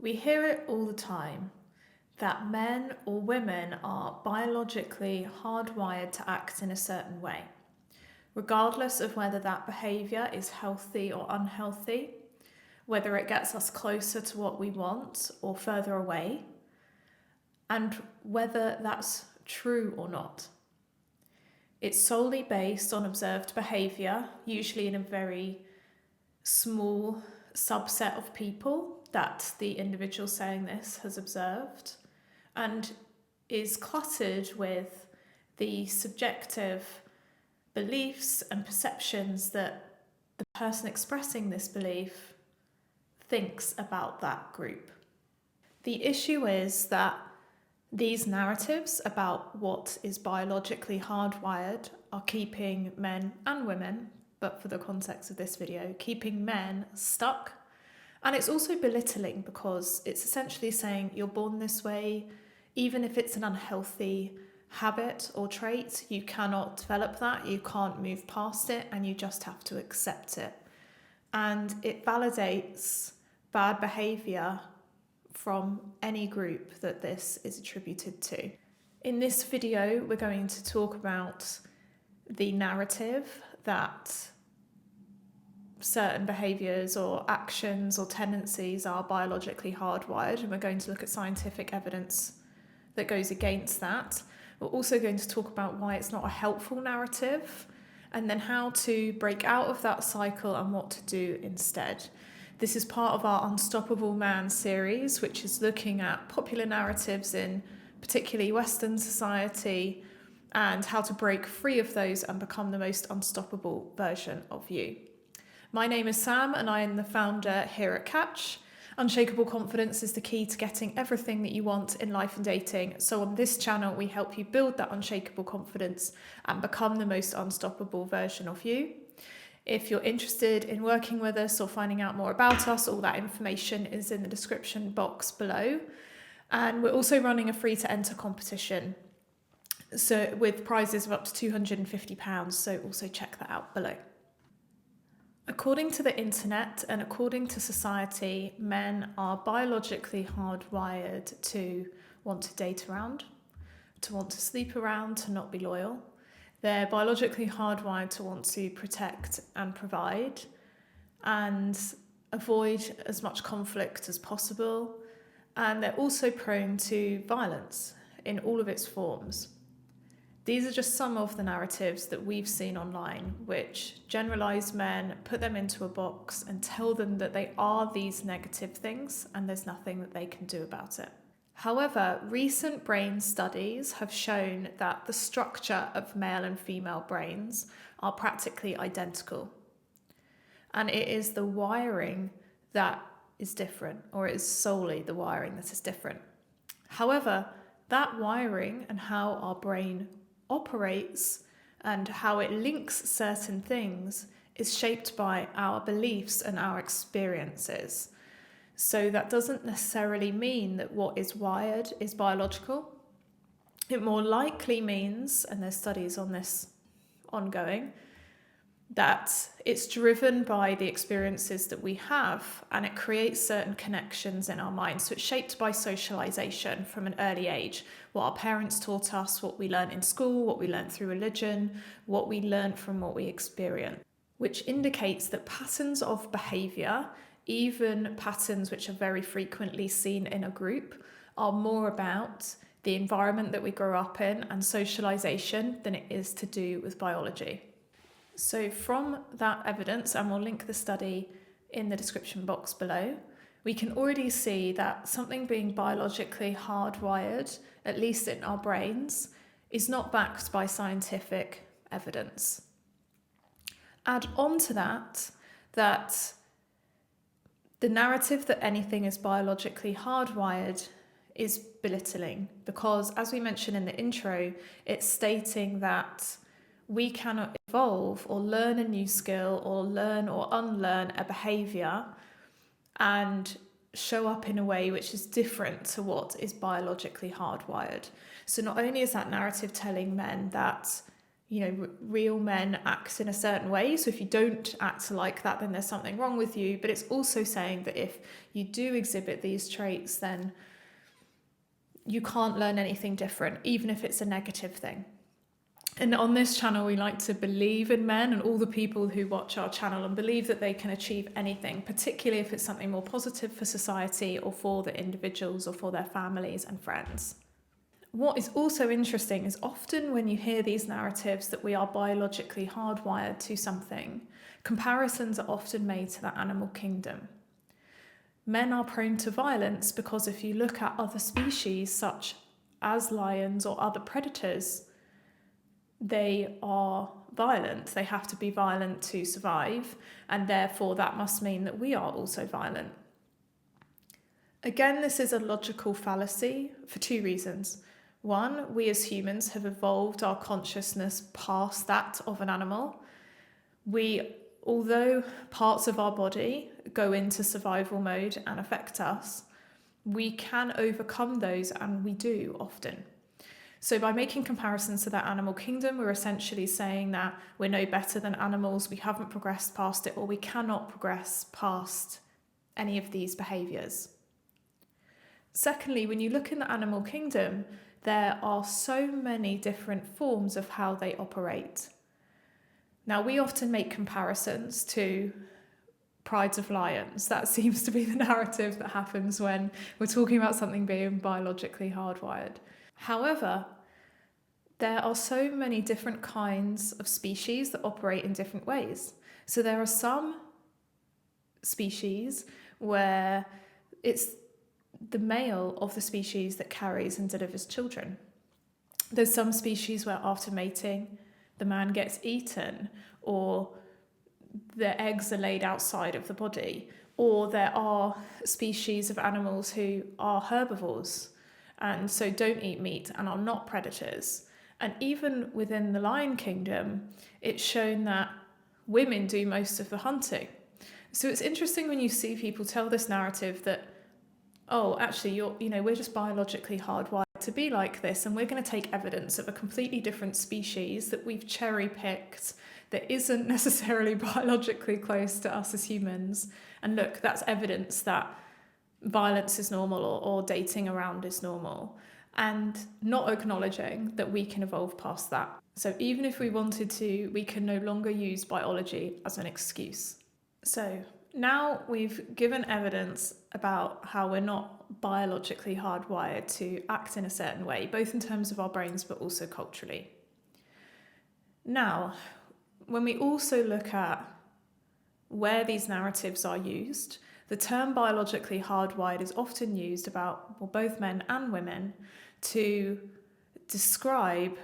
We hear it all the time that men or women are biologically hardwired to act in a certain way, regardless of whether that behaviour is healthy or unhealthy, whether it gets us closer to what we want or further away, and whether that's true or not. It's solely based on observed behaviour, usually in a very small subset of people that the individual saying this has observed, and is cluttered with the subjective beliefs and perceptions that the person expressing this belief thinks about that group. The issue is that these narratives about what is biologically hardwired are keeping men and women, but for the context of this video, keeping men stuck. And it's also belittling because it's essentially saying you're born this way, even if it's an unhealthy habit or trait, you cannot develop that, you can't move past it, and you just have to accept it. And it validates bad behaviour from any group that this is attributed to. In this video, we're going to talk about the narrative that certain behaviours or actions or tendencies are biologically hardwired, and we're going to look at scientific evidence that goes against that. We're also going to talk about why it's not a helpful narrative, and then how to break out of that cycle and what to do instead. This is part of our Unstoppable Man series, which is looking at popular narratives in particularly Western society and how to break free of those and become the most unstoppable version of you. My name is Sam and I am the founder here at Catch. Unshakable confidence is the key to getting everything that you want in life and dating. So on this channel, we help you build that unshakable confidence and become the most unstoppable version of you. If you're interested in working with us or finding out more about us, all that information is in the description box below. And we're also running a free to enter competition, so with prizes of up to £250. So also check that out below. According to the internet and according to society, men are biologically hardwired to want to date around, to want to sleep around, to not be loyal. They're biologically hardwired to want to protect and provide and avoid as much conflict as possible. And they're also prone to violence in all of its forms. These are just some of the narratives that we've seen online, which generalise men, put them into a box and tell them that they are these negative things and there's nothing that they can do about it. However, recent brain studies have shown that the structure of male and female brains are practically identical. And it is the wiring that is different, or it is solely the wiring that is different. However, that wiring and how our brain operates and how it links certain things is shaped by our beliefs and our experiences. So that doesn't necessarily mean that what is wired is biological. It more likely means, and there's studies on this ongoing, that it's driven by the experiences that we have and it creates certain connections in our minds. So it's shaped by socialisation from an early age. What our parents taught us, what we learned in school, what we learned through religion, what we learned from what we experience, which indicates that patterns of behaviour, even patterns which are very frequently seen in a group, are more about the environment that we grow up in and socialisation than it is to do with biology. So from that evidence, and we'll link the study in the description box below, we can already see that something being biologically hardwired, at least in our brains, is not backed by scientific evidence. Add on to that the narrative that anything is biologically hardwired is belittling, because as we mentioned in the intro, it's stating that we cannot evolve or learn a new skill or learn or unlearn a behaviour and show up in a way which is different to what is biologically hardwired. So not only is that narrative telling men that real men act in a certain way. So if you don't act like that, then there's something wrong with you. But it's also saying that if you do exhibit these traits, then you can't learn anything different, even if it's a negative thing. And on this channel, we like to believe in men and all the people who watch our channel and believe that they can achieve anything, particularly if it's something more positive for society or for the individuals or for their families and friends. What is also interesting is often when you hear these narratives that we are biologically hardwired to something, comparisons are often made to the animal kingdom. Men are prone to violence because if you look at other species such as lions or other predators, they are violent. They have to be violent to survive, and therefore that must mean that we are also violent. Again, this is a logical fallacy for two reasons. One, we as humans have evolved our consciousness past that of an animal. Although parts of our body go into survival mode and affect us, we can overcome those, and we do often. So by making comparisons to that animal kingdom, we're essentially saying that we're no better than animals, we haven't progressed past it, or we cannot progress past any of these behaviours. Secondly, when you look in the animal kingdom, there are so many different forms of how they operate. Now, we often make comparisons to prides of lions. That seems to be the narrative that happens when we're talking about something being biologically hardwired. However, there are so many different kinds of species that operate in different ways. So there are some species where it's the male of the species that carries and delivers children. There's some species where after mating, the man gets eaten, or the eggs are laid outside of the body, or there are species of animals who are herbivores and so don't eat meat and are not predators. And even within the lion kingdom, it's shown that women do most of the hunting. So it's interesting when you see people tell this narrative that, oh, actually, we're just biologically hardwired to be like this, and we're going to take evidence of a completely different species that we've cherry-picked that isn't necessarily biologically close to us as humans. And look, that's evidence that violence is normal or dating around is normal, and not acknowledging that we can evolve past that. So even if we wanted to, we can no longer use biology as an excuse. So now we've given evidence about how we're not biologically hardwired to act in a certain way, both in terms of our brains but also culturally. Now, when we also look at where these narratives are used, the term biologically hardwired is often used about both men and women to describe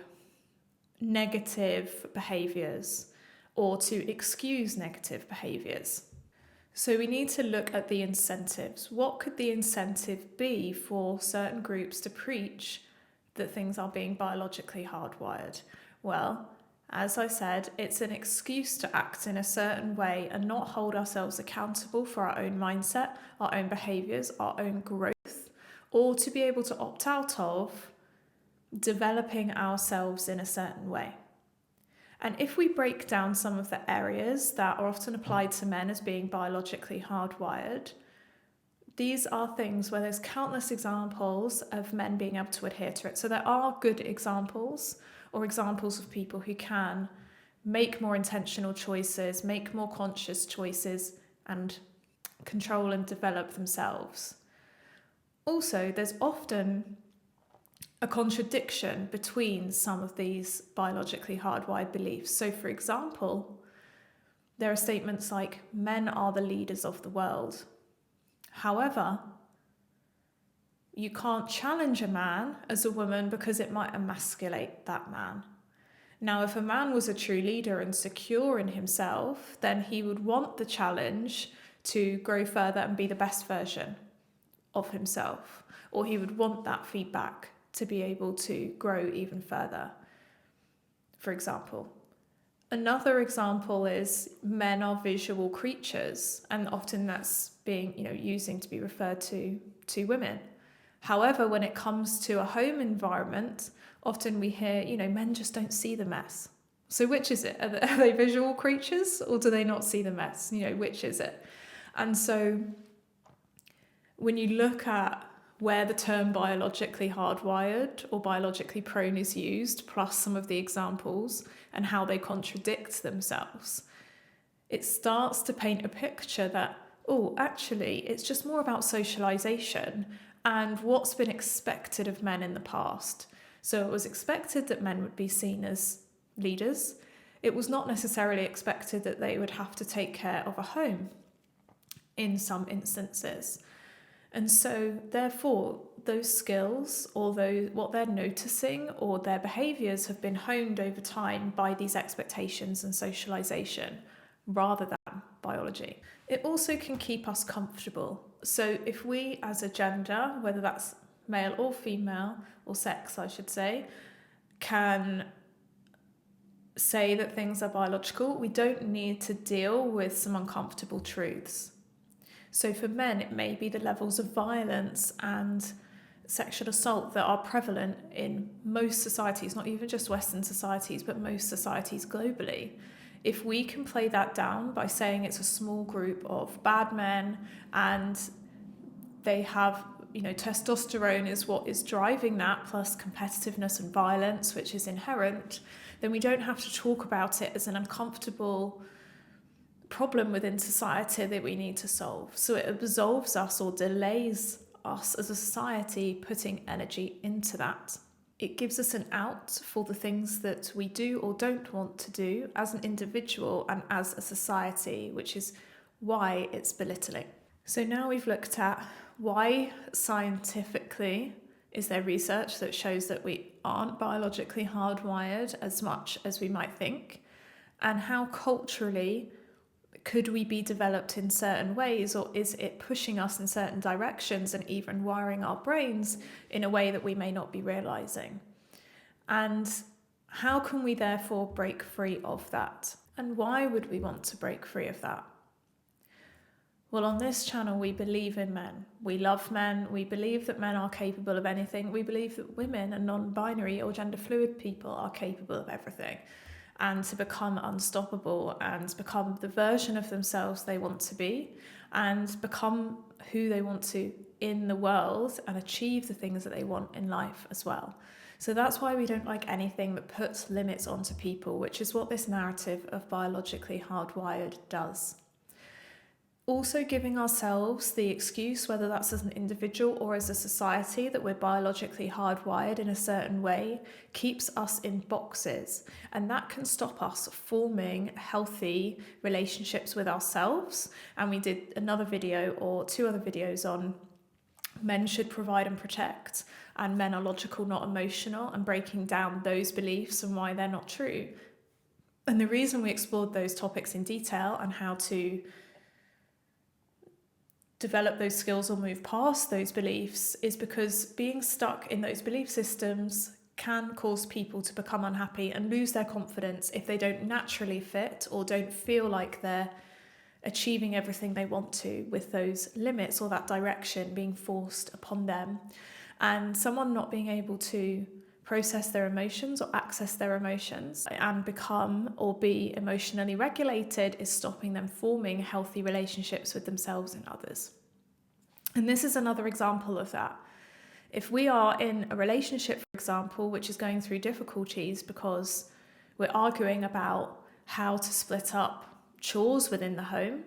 negative behaviours or to excuse negative behaviours. So we need to look at the incentives. What could the incentive be for certain groups to preach that things are being biologically hardwired? Well, as I said, it's an excuse to act in a certain way and not hold ourselves accountable for our own mindset, our own behaviours, our own growth, or to be able to opt out of developing ourselves in a certain way. And if we break down some of the areas that are often applied to men as being biologically hardwired, these are things where there's countless examples of men being able to adhere to it. So there are good examples, or examples of people who can make more intentional choices, make more conscious choices, and control and develop themselves. Also, there's often a contradiction between some of these biologically hardwired beliefs. So, for example, there are statements like, men are the leaders of the world. However, you can't challenge a man as a woman because it might emasculate that man. Now, if a man was a true leader and secure in himself, then he would want the challenge to grow further and be the best version of himself, or he would want that feedback to be able to grow even further, for example. Another example is men are visual creatures, and often that's being, using to be referred to women. However, when it comes to a home environment, often we hear, men just don't see the mess. So which is it? Are they visual creatures, or do they not see the mess? Which is it? And so when you look at where the term biologically hardwired or biologically prone is used, plus some of the examples and how they contradict themselves, it starts to paint a picture that, actually, it's just more about socialisation and what's been expected of men in the past. So it was expected that men would be seen as leaders. It was not necessarily expected that they would have to take care of a home in some instances. And so, therefore, those skills or what they're noticing or their behaviours have been honed over time by these expectations and socialisation rather than biology. It also can keep us comfortable. So if we as a gender, whether that's male or female, or sex I should say, can say that things are biological, we don't need to deal with some uncomfortable truths. So for men, it may be the levels of violence and sexual assault that are prevalent in most societies, not even just Western societies, but most societies globally. If we can play that down by saying it's a small group of bad men and they have, testosterone is what is driving that, plus competitiveness and violence, which is inherent, then we don't have to talk about it as an uncomfortable problem within society that we need to solve. So it absolves us or delays us as a society putting energy into that. It gives us an out for the things that we do or don't want to do as an individual and as a society, which is why it's belittling. So now we've looked at why scientifically is there research that shows that we aren't biologically hardwired as much as we might think, and how culturally could we be developed in certain ways, or is it pushing us in certain directions and even wiring our brains in a way that we may not be realizing? And how can we therefore break free of that? And why would we want to break free of that? Well, on this channel, we believe in men. We love men. We believe that men are capable of anything. We believe that women and non-binary or gender fluid people are capable of everything, and to become unstoppable and become the version of themselves they want to be and become who they want to in the world and achieve the things that they want in life as well. So that's why we don't like anything that puts limits onto people, which is what this narrative of biologically hardwired does. Also giving ourselves the excuse, whether that's as an individual or as a society, that we're biologically hardwired in a certain way, keeps us in boxes, and that can stop us forming healthy relationships with ourselves. And we did another video or two other videos on men should provide and protect, and men are logical, not emotional, and breaking down those beliefs and why they're not true. And the reason we explored those topics in detail and how to develop those skills or move past those beliefs is because being stuck in those belief systems can cause people to become unhappy and lose their confidence if they don't naturally fit or don't feel like they're achieving everything they want to with those limits or that direction being forced upon them. And someone not being able to process their emotions or access their emotions and become or be emotionally regulated is stopping them forming healthy relationships with themselves and others. And this is another example of that. If we are in a relationship, for example, which is going through difficulties because we're arguing about how to split up chores within the home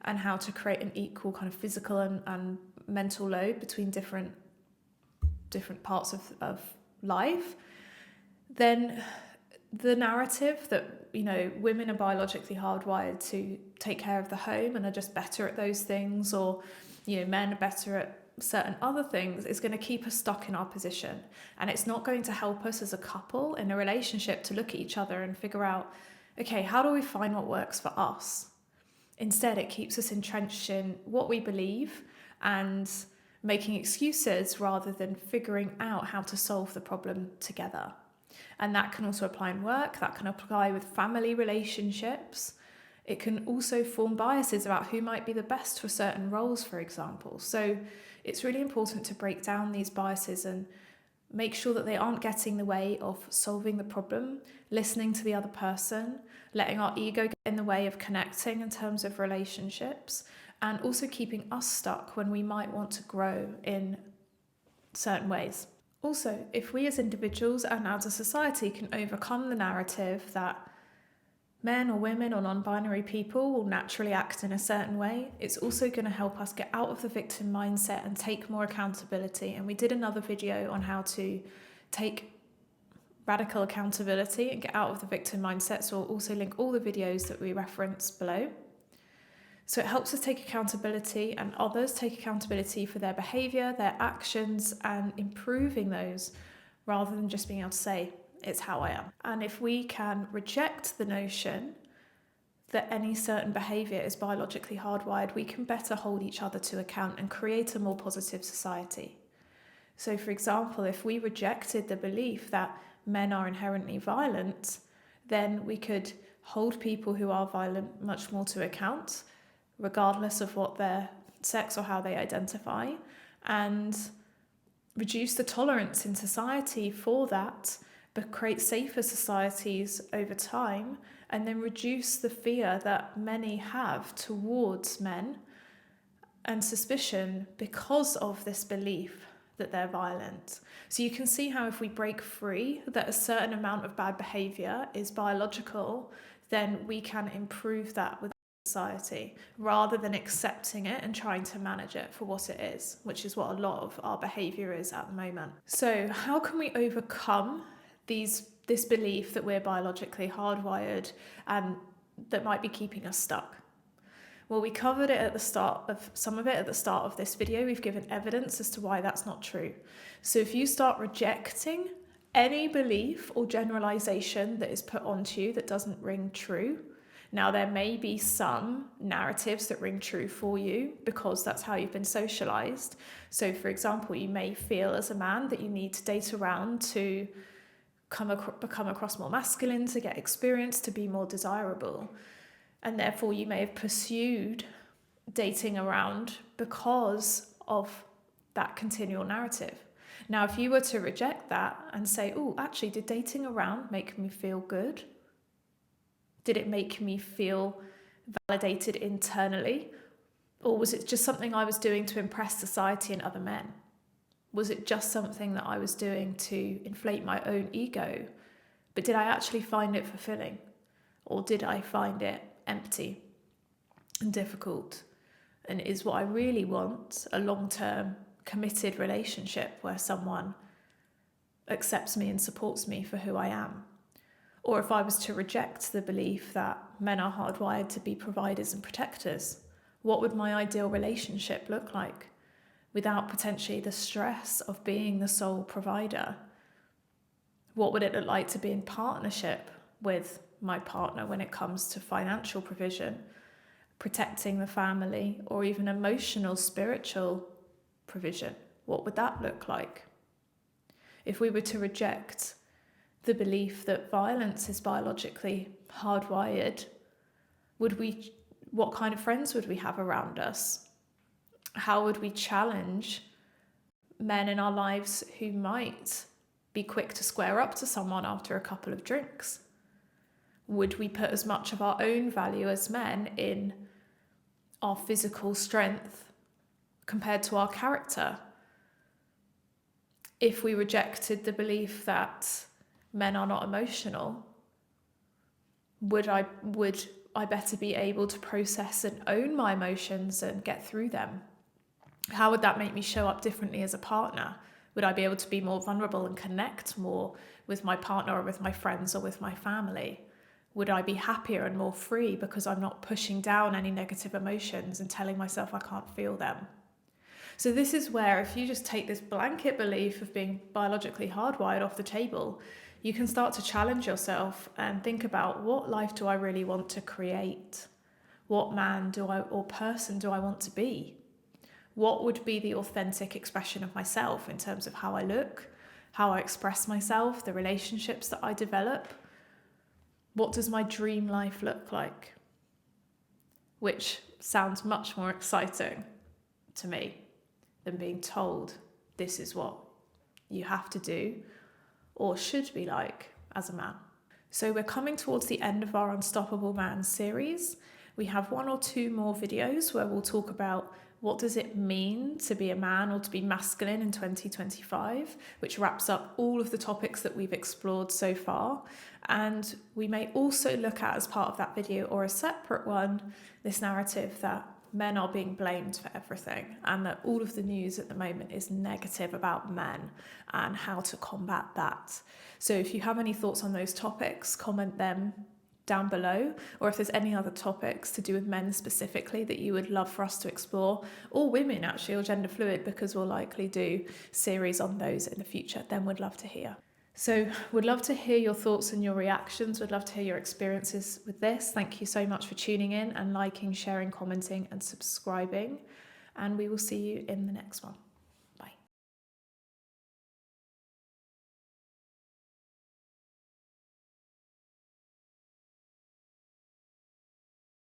and how to create an equal kind of physical and mental load between different parts of life, then the narrative that, women are biologically hardwired to take care of the home and are just better at those things, or, men are better at certain other things, is going to keep us stuck in our position. And it's not going to help us as a couple in a relationship to look at each other and figure out, okay, how do we find what works for us? Instead, it keeps us entrenched in what we believe and making excuses rather than figuring out how to solve the problem together. And that can also apply in work, that can apply with family relationships. It can also form biases about who might be the best for certain roles, for example. So it's really important to break down these biases and Make sure that they aren't getting in the way of solving the problem, listening to the other person, letting our ego get in the way of connecting in terms of relationships, and also keeping us stuck when we might want to grow in certain ways. Also, if we as individuals and as a society can overcome the narrative that men or women or non-binary people will naturally act in a certain way, it's also going to help us get out of the victim mindset and take more accountability. And we did another video on how to take radical accountability and get out of the victim mindset, so I'll also link all the videos that we reference below. So it helps us take accountability and others take accountability for their behaviour, their actions, and improving those rather than just being able to say, it's how I am. And if we can reject the notion that any certain behaviour is biologically hardwired, we can better hold each other to account and create a more positive society. So for example, if we rejected the belief that men are inherently violent, then we could hold people who are violent much more to account, regardless of what their sex or how they identify, and reduce the tolerance in society for that, but create safer societies over time, and then reduce the fear that many have towards men and suspicion because of this belief that they're violent. So you can see how if we break free that a certain amount of bad behaviour is biological, then we can improve that with society rather than accepting it and trying to manage it for what it is, which is what a lot of our behaviour is at the moment. So how can we overcome this belief that we're biologically hardwired and that might be keeping us stuck? Well, we covered it at the start of some of it at the start of this video. We've given evidence as to why that's not true. So if you start rejecting any belief or generalization that is put onto you that doesn't ring true, now there may be some narratives that ring true for you because that's how you've been socialized. So for example, you may feel as a man that you need to date around to become across more masculine, to get experience, to be more desirable. And therefore you may have pursued dating around because of that continual narrative. Now, if you were to reject that and say, oh, actually, did dating around make me feel good? Did it make me feel validated internally? Or was it just something I was doing to impress society and other men? Was it just something that I was doing to inflate my own ego? But did I actually find it fulfilling? Or did I find it empty and difficult? And is what I really want a long-term committed relationship where someone accepts me and supports me for who I am? Or if I was to reject the belief that men are hardwired to be providers and protectors, what would my ideal relationship look like without potentially the stress of being the sole provider? What would it look like to be in partnership with my partner when it comes to financial provision, protecting the family, or even emotional, spiritual provision? What would that look like? If we were to reject the belief that violence is biologically hardwired, what kind of friends would we have around us? How would we challenge men in our lives who might be quick to square up to someone after a couple of drinks? Would we put as much of our own value as men in our physical strength compared to our character? If we rejected the belief that men are not emotional, would I better be able to process and own my emotions and get through them? How would that make me show up differently as a partner? Would I be able to be more vulnerable and connect more with my partner or with my friends or with my family? Would I be happier and more free because I'm not pushing down any negative emotions and telling myself I can't feel them? So this is where, if you just take this blanket belief of being biologically hardwired off the table, you can start to challenge yourself and think about, what life do I really want to create? What man or person do I want to be? What would be the authentic expression of myself in terms of how I look, how I express myself, the relationships that I develop? What does my dream life look like? Which sounds much more exciting to me than being told this is what you have to do or should be like as a man. So we're coming towards the end of our Unstoppable Man series. We have 1 or 2 more videos where we'll talk about what does it mean to be a man or to be masculine in 2025, which wraps up all of the topics that we've explored so far. And we may also look at, as part of that video or a separate one, this narrative that men are being blamed for everything and that all of the news at the moment is negative about men and how to combat that. So if you have any thoughts on those topics, comment them down below, or if there's any other topics to do with men specifically that you would love for us to explore, or women actually, or gender fluid, because we'll likely do series on those in the future, then we'd love to hear. So would love to hear your thoughts and your reactions. Would love to hear your experiences with this. Thank you so much for tuning in and liking, sharing, commenting and subscribing. And we will see you in the next one.